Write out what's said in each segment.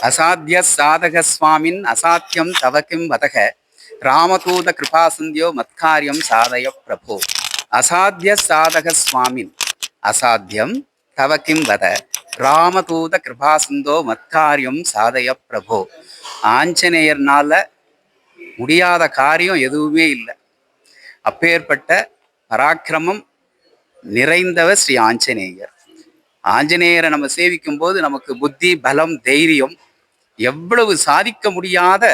அசாத்திய சாதக சுவாமின் அசாத்தியம் தவக்கிம் வதக ராமதூத கிருபாசந்தியோ மத்காரியம் சாதய பிரபோ. அசாத்திய சாதக சுவாமின் அசாத்தியம் தவக்கிம் வத ராமதூத கிருபாசந்தோ மத்காரியம் சாதய பிரபோ. ஆஞ்சநேயர்னால முடியாத காரியம் எதுவுமே இல்லை. அப்பேற்பட்ட பராக்கிரமம் நிறைந்தவர் ஸ்ரீ ஆஞ்சநேயர். ஆஞ்சநேயரை நம்ம சேவிக்கும் போது நமக்கு புத்தி, பலம், தைரியம், எவ்வளவு சாதிக்க முடியாத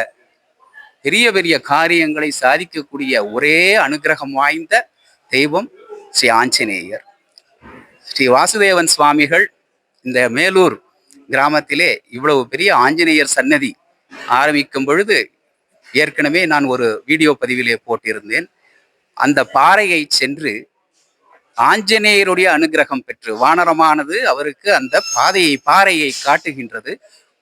பெரிய பெரிய காரியங்களை சாதிக்கக்கூடிய ஒரே அனுகிரகம் வாய்ந்த தெய்வம் ஸ்ரீ ஆஞ்சநேயர். ஸ்ரீ வாசுதேவன் சுவாமிகள் இந்த மேலூர் கிராமத்திலே இவ்வளவு பெரிய ஆஞ்சநேயர் சன்னதி ஆரம்பிக்கும் பொழுது ஏற்கனவே நான் ஒரு வீடியோ பதிவிலே போட்டிருந்தேன். அந்த பாறையை சென்று ஆஞ்சநேயருடைய அனுகிரகம் பெற்று, வானரமானது அவருக்கு அந்த பாறையை காட்டுகின்றது.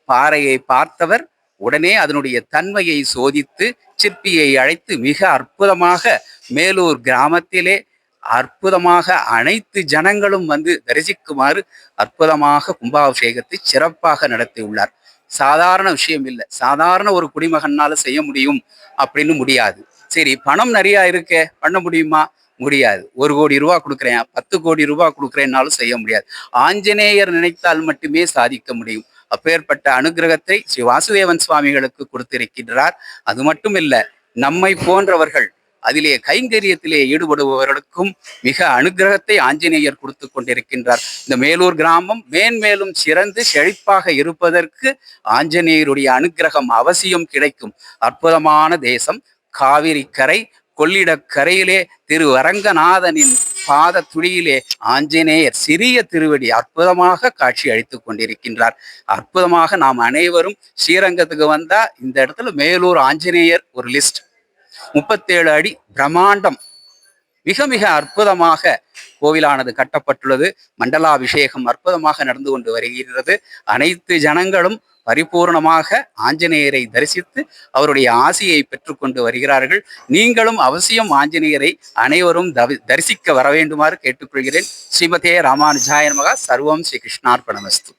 பாறையை பார்த்தவர் உடனே அதனுடைய தன்மையை சோதித்து சிற்பியை அழைத்து மிக அற்புதமாக மேலூர் கிராமத்திலே அற்புதமாக அனைத்து ஜனங்களும் வந்து தரிசிக்குமாறு அற்புதமாக கும்பாபிஷேகத்தை சிறப்பாக நடத்தியுள்ளார். சாதாரண விஷயம் இல்லை. சாதாரண ஒரு குடிமகனால செய்ய முடியும் அப்படின்னு முடியாது. சரி, பணம் நிறைய இருக்கே, பண்ண முடியுமா? முடியாது. 1 கோடி ரூபா கொடுக்குறேன், 10 கோடி ரூபா கொடுக்குறேன்னாலும் செய்ய முடியாது. ஆஞ்சநேயர் நினைத்தால் மட்டுமே சாதிக்க முடியும். அப்பேற்பட்ட அனுகிரகத்தை ஸ்ரீ வாசுதேவன் சுவாமிகளுக்கு கொடுத்திருக்கின்றார். அது மட்டும் இல்ல, நம்மை போன்றவர்கள் அதிலே கைங்கரியத்திலே ஈடுபடுபவர்களுக்கும் மிக அனுகிரகத்தை ஆஞ்சநேயர் கொடுத்து கொண்டிருக்கின்றார். இந்த மேலூர் கிராமம் மேன்மேலும் சிறந்து செழிப்பாக இருப்பதற்கு ஆஞ்சநேயருடைய அனுகிரகம் அவசியம் கிடைக்கும். அற்புதமான தேசம், காவிரி கரை, கொள்ளிடக்கரையிலே திரு அரங்கநாதனின் பாத துளியிலே ஆஞ்சநேயர் சிறிய திருவடி அற்புதமாக காட்சி அளித்துக் கொண்டிருக்கின்றார். அற்புதமாக நாம் அனைவரும் ஸ்ரீரங்கத்துக்கு வந்தா இந்த இடத்துல மேலூர் ஆஞ்சநேயர் ஒரு லிஸ்ட். 37 அடி பிரம்மாண்டம், மிக மிக அற்புதமாக கோவிலானது கட்டப்பட்டுள்ளது. மண்டலாபிஷேகம் அற்புதமாக நடந்து கொண்டு வருகிறது. அனைத்து ஜனங்களும் பரிபூர்ணமாக ஆஞ்சநேயரை தரிசித்து அவருடைய ஆசியை பெற்றுக்கொண்டு வருகிறார்கள். நீங்களும் அவசியம் ஆஞ்சநேயரை அனைவரும் தரிசிக்க வர வேண்டுமாறு கேட்டுக்கொள்கிறேன். ஸ்ரீமதே ராமானுஜாய நமஹ. சர்வம் ஸ்ரீ கிருஷ்ணார்ப்பணமஸ்து.